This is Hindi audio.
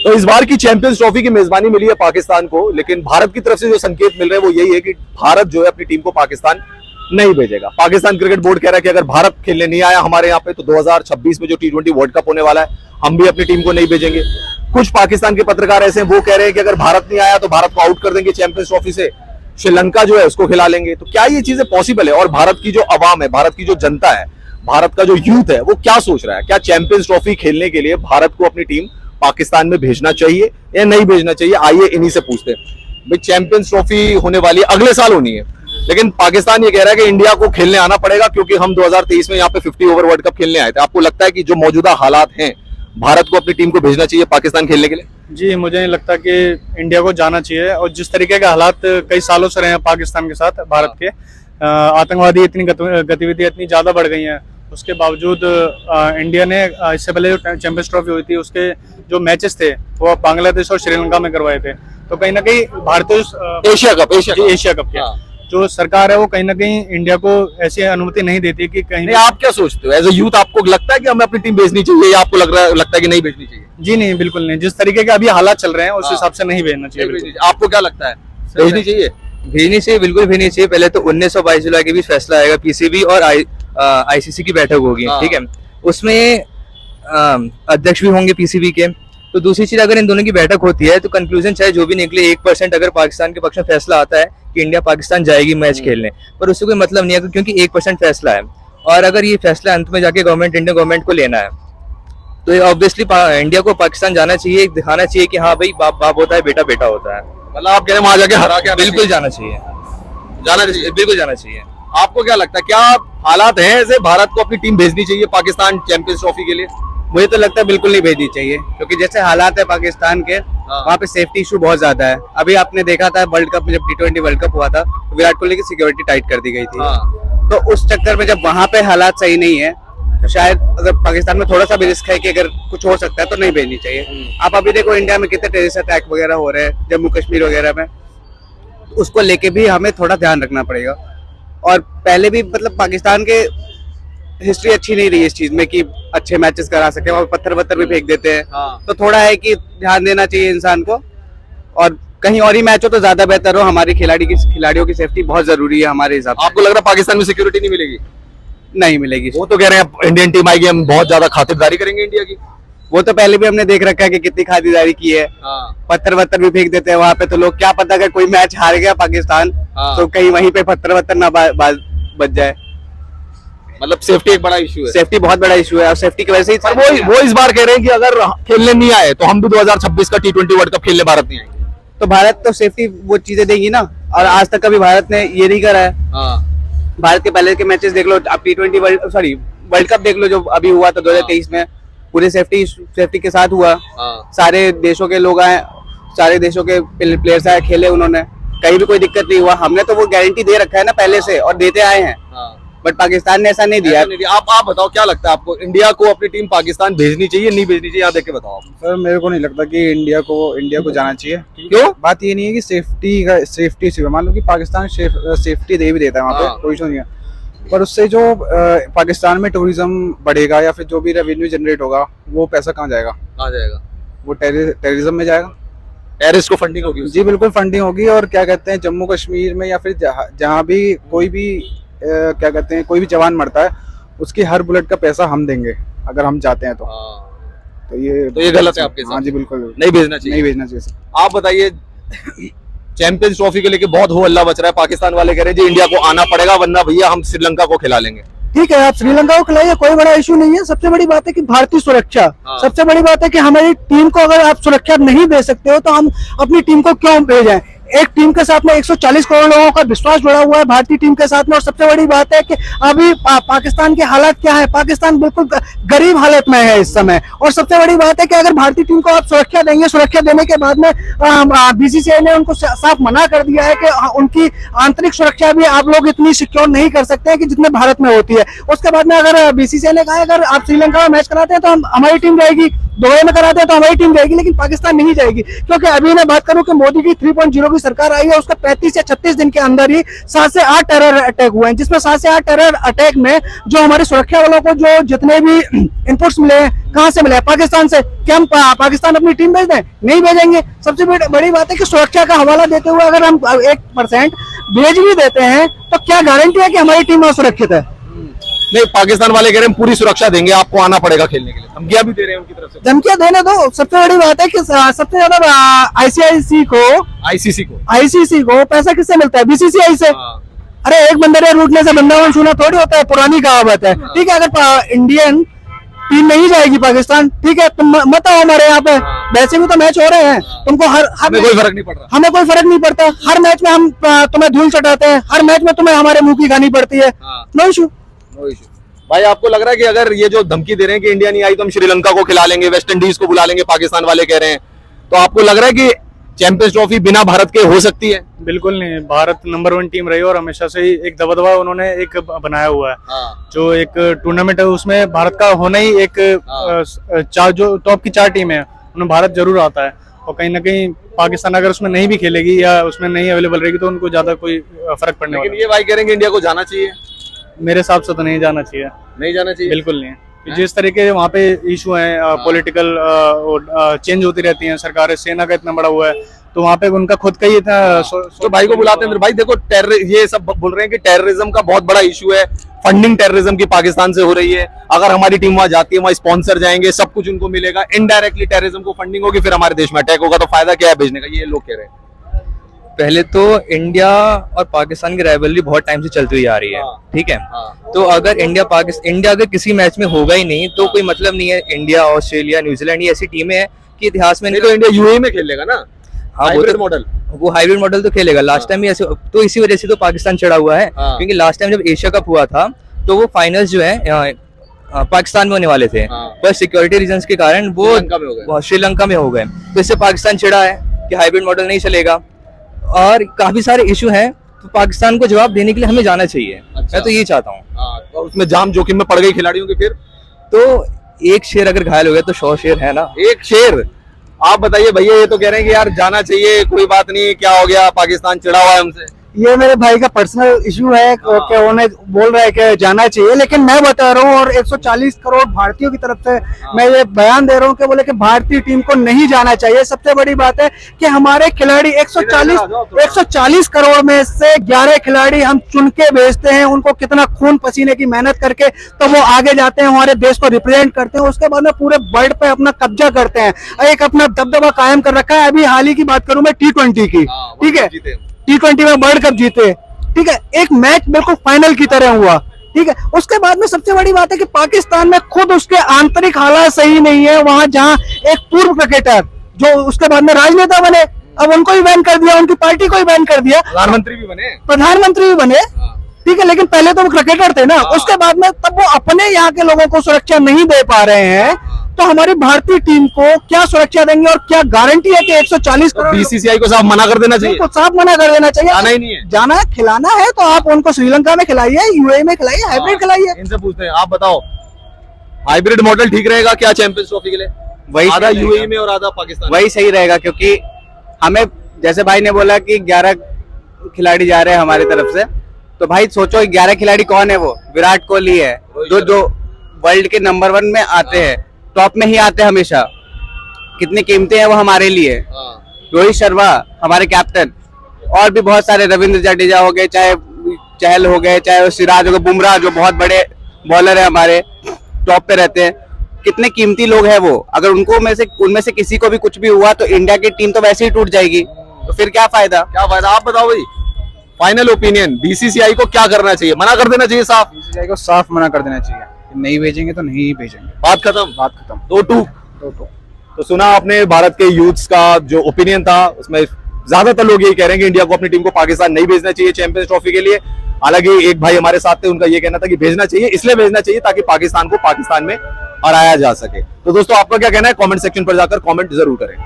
तो इस बार की चैंपियंस ट्रॉफी की मेजबानी मिली है पाकिस्तान को, लेकिन भारत की तरफ से जो संकेत मिल रहे हैं वो यही है कि भारत जो है अपनी टीम को पाकिस्तान नहीं भेजेगा। पाकिस्तान क्रिकेट बोर्ड कह रहा है कि अगर भारत खेलने नहीं आया हमारे यहाँ पे तो 2026 में जो T20 वर्ल्ड कप होने वाला है हम भी अपनी टीम को नहीं भेजेंगे। कुछ पाकिस्तान के पत्रकार ऐसे हैं वो कह रहे हैं कि अगर भारत नहीं आया तो भारत को आउट कर देंगे चैंपियंस ट्रॉफी से, श्रीलंका जो है उसको खिला लेंगे। तो क्या ये चीजें पॉसिबल है? और भारत की जो अवाम है, भारत की जो जनता है, भारत का जो यूथ है वो क्या सोच रहा है? क्या चैंपियंस ट्रॉफी खेलने के लिए भारत को अपनी टीम पाकिस्तान में भेजना चाहिए या नहीं भेजना चाहिए? आइए इन्हीं से पूछते हैं। भाई चैंपियंस ट्रॉफी होने वाली है, अगले साल होनी है, लेकिन पाकिस्तान ये कह रहा है कि इंडिया को खेलने आना पड़ेगा क्योंकि हम 2023 में यहाँ पे 50 ओवर वर्ल्ड कप खेलने आए थे। आपको लगता है कि जो मौजूदा हालात हैं भारत को अपनी टीम को भेजना चाहिए पाकिस्तान खेलने के लिए? जी, मुझे नहीं लगता कि इंडिया को जाना चाहिए। और जिस तरीके के हालात कई सालों से रहे हैं पाकिस्तान के साथ भारत के, आतंकवादी इतनी गतिविधियां इतनी ज्यादा बढ़ गई हैं, उसके बावजूद इंडिया ने इससे पहले जो चैंपियंस ट्रॉफी हुई थी उसके जो मैचेस थे वो बांग्लादेश और श्रीलंका में करवाए थे। तो कहीं ना कहीं भारतीय एशिया कप के जो सरकार है वो कहीं ना कहीं इंडिया को ऐसी अनुमति नहीं देती कि कहीं नहीं। आप क्या सोचते हो एज ए यूथ? आपको लगता है कि हमें अपनी टीम भेजनी चाहिए या आपको लगता है कि नहीं भेजनी चाहिए? जी नहीं, बिल्कुल नहीं। जिस तरीके के अभी हालात चल रहे हैं उस हिसाब से नहीं भेजना चाहिए। आपको क्या लगता है भेजनी चाहिए? भेजनी चाहिए, बिल्कुल भेजनी चाहिए। पहले तो 19 और 22 जुलाई के बीच फैसला आएगा, पीसीबी और आईसीसी की बैठक होगी, ठीक है। उसमें अध्यक्ष भी होंगे पीसीबी के। तो दूसरी चीज, अगर इन दोनों की बैठक होती है तो कंक्लूजन चाहे जो भी निकले, 1% अगर पाकिस्तान के पक्ष में फैसला आता है कि इंडिया पाकिस्तान जाएगी मैच खेलने, पर उससे कोई मतलब नहीं है क्योंकि 1% फैसला है। और अगर ये फैसला अंत में जाके इंडियन गवर्नमेंट को लेना है तो ये ऑब्वियसली इंडिया को पाकिस्तान जाना चाहिए, दिखाना चाहिए कि हाँ भाई बाप बाप होता है, बेटा बेटा होता है। मतलब आप कह रहे हैं वहां जाके हरा के बिल्कुल जाना चाहिए, बिल्कुल जाना चाहिए। आपको क्या लगता है क्या हालात हैं ऐसे भारत को अपनी टीम भेजनी चाहिए पाकिस्तान चैंपियंस ट्रॉफी के लिए? मुझे तो लगता है बिल्कुल नहीं भेजनी चाहिए, क्योंकि जैसे हालात है पाकिस्तान के, वहाँ पे सेफ्टी इशू बहुत ज्यादा है। अभी आपने देखा था वर्ल्ड कप में, जब T20 वर्ल्ड कप हुआ था तो विराट कोहली की सिक्योरिटी टाइट कर दी गई थी। तो उस चक्कर में जब वहाँ पे हालात सही नहीं है तो शायद अगर पाकिस्तान में थोड़ा सा भी रिस्क है कि अगर कुछ हो सकता है तो नहीं भेजनी चाहिए। आप अभी देखो इंडिया में कितने टेररिस्ट अटैक वगैरह हो रहे हैं जम्मू कश्मीर वगैरह में, उसको लेके भी हमें थोड़ा ध्यान रखना पड़ेगा। और पहले भी मतलब पाकिस्तान के हिस्ट्री अच्छी नहीं रही इस चीज में कि अच्छे मैचेस करा सके, वहाँ पत्थर वत्थर भी फेंक देते हैं। तो थोड़ा है कि ध्यान देना चाहिए इंसान को, और कहीं और ही मैच हो तो ज्यादा बेहतर हो। हमारे खिलाड़ियों की सेफ्टी बहुत जरूरी है हमारे हिसाब से। आपको लग रहा है पाकिस्तान में सिक्योरिटी नहीं मिलेगी? नहीं मिलेगी। वो तो कह रहे हैं इंडियन टीम आएगी हम बहुत ज्यादा खातिरदारी करेंगे इंडिया की। वो तो पहले भी हमने देख रखा है कि कितनी खातिरदारी की है। पत्थर वत्थर भी फेंक देते हैं वहां पे, तो लोग क्या पता अगर कोई मैच हार गया पाकिस्तान तो कहीं वहीं पे पत्थर वत्थर ना बच जाए। मतलब सेफ्टी एक बड़ा इशू है। सेफ्टी बहुत बड़ा इशू है और सेफ्टी की वजह से ही वो इस बार कह रहे हैं कि अगर खेलने नहीं आए तो हम भी 2026 का T20 वर्ल्ड कप खेलने भारत नहीं आएंगे। तो भारत तो सेफ्टी वो चीजें देगी ना, और आज तक कभी भारत ने ये नहीं करा है। भारत के पहले के मैचेस देख लो, आप T20 वर्ल्ड कप देख लो जो अभी हुआ था 2023 में, पूरे सेफ्टी के साथ हुआ। सारे देशों के लोग आए, सारे देशों के प्लेयर्स आए, खेले उन्होंने, कहीं भी कोई दिक्कत नहीं हुआ। हमने तो वो गारंटी दे रखा है ना पहले से और देते आए हैं, बट पाकिस्तान ने ऐसा नहीं दिया। आप बताओ क्या लगता है आपको, इंडिया को अपनी टीम पाकिस्तान भेजनी चाहिए नहीं भेजनी चाहिए? आप देख के बताओ। सर मेरे को नहीं लगता कि इंडिया को जाना चाहिए। क्यों? बात ये नहीं है कि सेफ्टी से, मान लो कि पाकिस्तान सेफ्टी दे भी देता है वहाँ पे, कोई इशू नहीं है, पर उससे जो पाकिस्तान में टूरिज्म बढ़ेगा या फिर जो भी रेवेन्यू जनरेट होगा वो पैसा कहाँ जाएगा? वो टेररिज्म में जाएगा, टेररिस्ट को फंडिंग होगी। जी बिल्कुल फंडिंग होगी। और क्या कहते हैं, जम्मू कश्मीर में या फिर जहाँ भी कोई भी क्या कहते हैं कोई भी जवान मरता है उसकी हर बुलेट का पैसा हम देंगे अगर हम चाहते हैं तो ये गलत है आपके साथ? हाँ जी बिल्कुल नहीं भेजना चाहिए। आप बताइए चैंपियंस ट्रॉफी के लेके बहुत हो हल्ला बच रहा है, पाकिस्तान वाले कह रहे हैं जी इंडिया को आना पड़ेगा वरना भैया हम श्रीलंका को खिला लेंगे। ठीक है, आप श्रीलंका को खिलाइए, कोई बड़ा इशू नहीं है। सबसे बड़ी बात है कि भारतीय सुरक्षा, सबसे बड़ी बात है कि हमारी टीम को अगर आप सुरक्षा नहीं दे सकते हो तो हम अपनी टीम को क्यों भेजें? एक टीम के साथ में 140 करोड़ लोगों का विश्वास जुड़ा हुआ है भारतीय टीम के साथ में। और सबसे बड़ी बात है कि अभी पाकिस्तान के हालात क्या है, पाकिस्तान बिल्कुल गरीब हालत में है इस समय। और सबसे बड़ी बात है कि अगर भारतीय टीम को आप सुरक्षा देंगे, सुरक्षा देने के बाद में बीसीसीआई ने उनको साफ मना कर दिया है कि उनकी आंतरिक सुरक्षा भी आप लोग इतनी सिक्योर नहीं कर सकते हैं कि जितने भारत में होती है। उसके बाद में अगर बीसीसीआई ने कहा अगर आप श्रीलंका में मैच कराते हैं तो हमारी टीम रहेगी, दुबई में कराते हैं तो हमारी टीम जाएगी, लेकिन पाकिस्तान नहीं जाएगी। क्योंकि अभी मैं बात करूं कि मोदी की 3.0 की सरकार आई है, उसका 35 या 36 दिन के अंदर ही 7 से 8 टेरर अटैक हुए हैं, जिसमें 7 से 8 टेरर अटैक में जो हमारे सुरक्षा वालों को जो जितने भी इनपुट्स मिले हैं, कहां से मिले? पाकिस्तान से। क्या हम पाकिस्तान अपनी टीम भेज दें? नहीं भेजेंगे। सबसे बड़ी बात है कि सुरक्षा का हवाला देते हुए अगर हम 1% भेज भी देते हैं तो क्या गारंटी है कि हमारी टीम सुरक्षित है? नहीं, पाकिस्तान वाले कह रहे हैं पूरी सुरक्षा देंगे, आपको आना पड़ेगा खेलने के लिए, धमकियां भी दे रहे हैं उनकी तरफ से। धमकियां देने दो। सबसे बड़ी बात है कि सबसे ज्यादा आईसीसी को पैसा किससे मिलता है? बीसीसीआई से। अरे एक बंदर रूटने से वृंदावन छूना थोड़ी होता है, पुरानी कहावत है। ठीक है, अगर इंडियन टीम नहीं जाएगी पाकिस्तान, ठीक है, तुम मत आओ हमारे यहाँ पे। वैसे भी तो मैच हो रहे हैं, तुमको हमें कोई फर्क नहीं पड़ रहा। हमें कोई फर्क नहीं पड़ता। हर मैच में हम तुम्हें धूल चटाते हैं, हर मैच में तुम्हें हमारे मुंह की खानी पड़ती है। No issue. भाई आपको लग रहा है कि अगर ये जो धमकी दे रहे हैं कि इंडिया नहीं आई तो हम श्रीलंका को खिला लेंगे, वेस्ट इंडीज को बुला लेंगे, पाकिस्तान वाले कह रहे हैं, तो आपको लग रहा है कि चैंपियंस ट्रॉफी बिना भारत के हो सकती है? बिल्कुल नहीं, भारत नंबर 1 टीम रही और हमेशा से ही एक दबदबा उन्होंने एक बनाया हुआ है। जो एक टूर्नामेंट है उसमें भारत का होना ही एक जो टॉप की 4 टीम है उनमें भारत जरूर आता है। और कहीं ना कहीं पाकिस्तान अगर उसमें नहीं भी खेलेगी या उसमें नहीं अवेलेबल रहेगी तो उनको ज्यादा कोई फर्क पड़ने वाला। लेकिन ये भाई कह रहे हैं कि इंडिया को जाना चाहिए। मेरे हिसाब से तो नहीं जाना चाहिए। नहीं जाना चाहिए, बिल्कुल नहीं। जिस तरीके वहाँ पे इशू है, पॉलिटिकल चेंज होती रहती हैं सरकारें, सेना का इतना बड़ा हुआ है, तो वहाँ पे उनका खुद का ही इतना तो भाई को बुलाते हैं। भाई देखो, ये सब बोल रहे हैं कि टेररिज्म का बहुत बड़ा इशू है, फंडिंग टेररिज्म की पाकिस्तान से हो रही है। अगर हमारी टीम वहां जाती है, वहां स्पॉन्सर जाएंगे, सब कुछ उनको मिलेगा, इनडायरेक्टली टेररिज्म को फंडिंग होगी, फिर हमारे देश में अटैक होगा, तो फायदा क्या है भेजने का? ये लोग कह रहे हैं। पहले तो इंडिया और पाकिस्तान की राइवलरी बहुत टाइम से चलती हुई आ रही है, ठीक है। तो अगर इंडिया अगर किसी मैच में होगा ही नहीं तो कोई मतलब नहीं है। इंडिया, ऑस्ट्रेलिया, न्यूजीलैंड ये ऐसी टीमें हैं कि इतिहास में नहीं तो इंडिया यूएई में खेल लेगा ना। हाँ, वो हाइब्रिड मॉडल तो खेलेगा। लास्ट टाइम भी ऐसे, तो इसी वजह से तो पाकिस्तान चढ़ा हुआ है, क्योंकि लास्ट टाइम जब एशिया कप हुआ था तो वो फाइनल्स जो है पाकिस्तान में होने वाले थे, पर सिक्योरिटी रीजंस के कारण वो श्रीलंका में हो गए। तो इससे पाकिस्तान चिढ़ा है कि हाइब्रिड मॉडल नहीं चलेगा, और काफी सारे इशू हैं, तो पाकिस्तान को जवाब देने के लिए हमें जाना चाहिए। मैं तो ये चाहता हूँ। तो उसमें जाम जोखिम में पड़ गई खिलाड़ियों के, फिर तो एक शेर अगर घायल हो गया तो 100 शेर है ना। एक शेर। आप बताइए भैया, ये तो कह रहे हैं कि यार जाना चाहिए, कोई बात नहीं, क्या हो गया, पाकिस्तान चिढ़ा हुआ है हमसे। ये मेरे भाई का पर्सनल इशू है कि उन्हें बोल रहा है कि जाना चाहिए, लेकिन मैं बता रहा हूँ और 140 करोड़ भारतीयों की तरफ से मैं ये बयान दे रहा हूँ कि बोले कि भारतीय टीम को नहीं जाना चाहिए। सबसे बड़ी बात है कि हमारे खिलाड़ी 140 करोड़ में से 11 खिलाड़ी हम चुन के भेजते हैं, उनको कितना खून पसीने की मेहनत करके तो वो आगे जाते हैं, हमारे देश को रिप्रेजेंट करते हैं, उसके बाद में पूरे वर्ल्ड पे अपना कब्जा करते हैं, एक अपना दबदबा कायम कर रखा है। अभी हाल ही की बात करूं मैं T20 की, ठीक है, T20 में वर्ल्ड कप जीते, ठीक है, एक मैच बिल्कुल फाइनल की तरह हुआ, ठीक है। उसके बाद में सबसे बड़ी बात है कि पाकिस्तान में खुद उसके आंतरिक हालात सही नहीं है। वहां जहां एक पूर्व क्रिकेटर जो उसके बाद में राजनेता बने, अब उनको भी बैन कर दिया, उनकी पार्टी को भी बैन कर दिया, प्रधानमंत्री भी बने, ठीक है, लेकिन पहले तो वो क्रिकेटर थे ना। उसके बाद में तब वो अपने यहाँ के लोगों को सुरक्षा नहीं दे पा रहे हैं, तो हमारी भारतीय टीम को क्या सुरक्षा देंगे और क्या गारंटी है कि 140 करोड़? बीसीसीआई को साफ मना कर देना चाहिए, साफ मना कर देना चाहिए। जाना ही नहीं है, जाना है, खिलाना है तो आप उनको श्रीलंका में खिलाइए, यूएई में खिलाइए, हाइब्रिड खिलाइए। इनसे पूछते हैं, आप बताओ हाइब्रिड मॉडल ठीक रहेगा क्या चैंपियंस ट्रॉफी के लिए? वही आधा यूएई में और आधा पाकिस्तान। वही सही रहेगा, क्योंकि हमें जैसे भाई ने बोला कि 11 खिलाड़ी जा रहे हैं हमारी तरफ से, तो भाई सोचो 11 खिलाड़ी कौन है? वो विराट कोहली है, जो वर्ल्ड के नंबर 1 में आते हैं, टॉप में ही आते हैं हमेशा। कितने कीमती हैं वो हमारे लिए। रोहित शर्मा हमारे कैप्टन, और भी बहुत सारे, रविंद्र जडेजा हो गए, चाहे चहल हो गए, चाहे सिराज हो गए, बुमराह जो बहुत बड़े बॉलर है हमारे, टॉप पे रहते हैं। कितने कीमती लोग हैं वो। अगर उनमें से किसी को भी कुछ भी हुआ तो इंडिया की टीम तो वैसे ही टूट जाएगी, तो फिर क्या फायदा? आप बताओ भाई, फाइनल ओपिनियन, बीसीसीआई को क्या करना चाहिए? मना कर देना चाहिए साफ? बीसीसीआई को साफ मना कर देना चाहिए, नहीं भेजेंगे तो नहीं भेजेंगे, बात खत्म। दो टूक। तो सुना आपने भारत के यूथ्स का जो ओपिनियन था, उसमें ज्यादातर लोग यही कह रहे हैं कि इंडिया को अपनी टीम को पाकिस्तान नहीं भेजना चाहिए चैंपियंस ट्रॉफी के लिए। हालांकि एक भाई हमारे साथ थे, उनका ये कहना था कि भेजना चाहिए, इसलिए भेजना चाहिए ताकि पाकिस्तान को पाकिस्तान में हराया जा सके। तो दोस्तों आपका क्या कहना है? कमेंट सेक्शन पर जाकर कमेंट जरूर करें।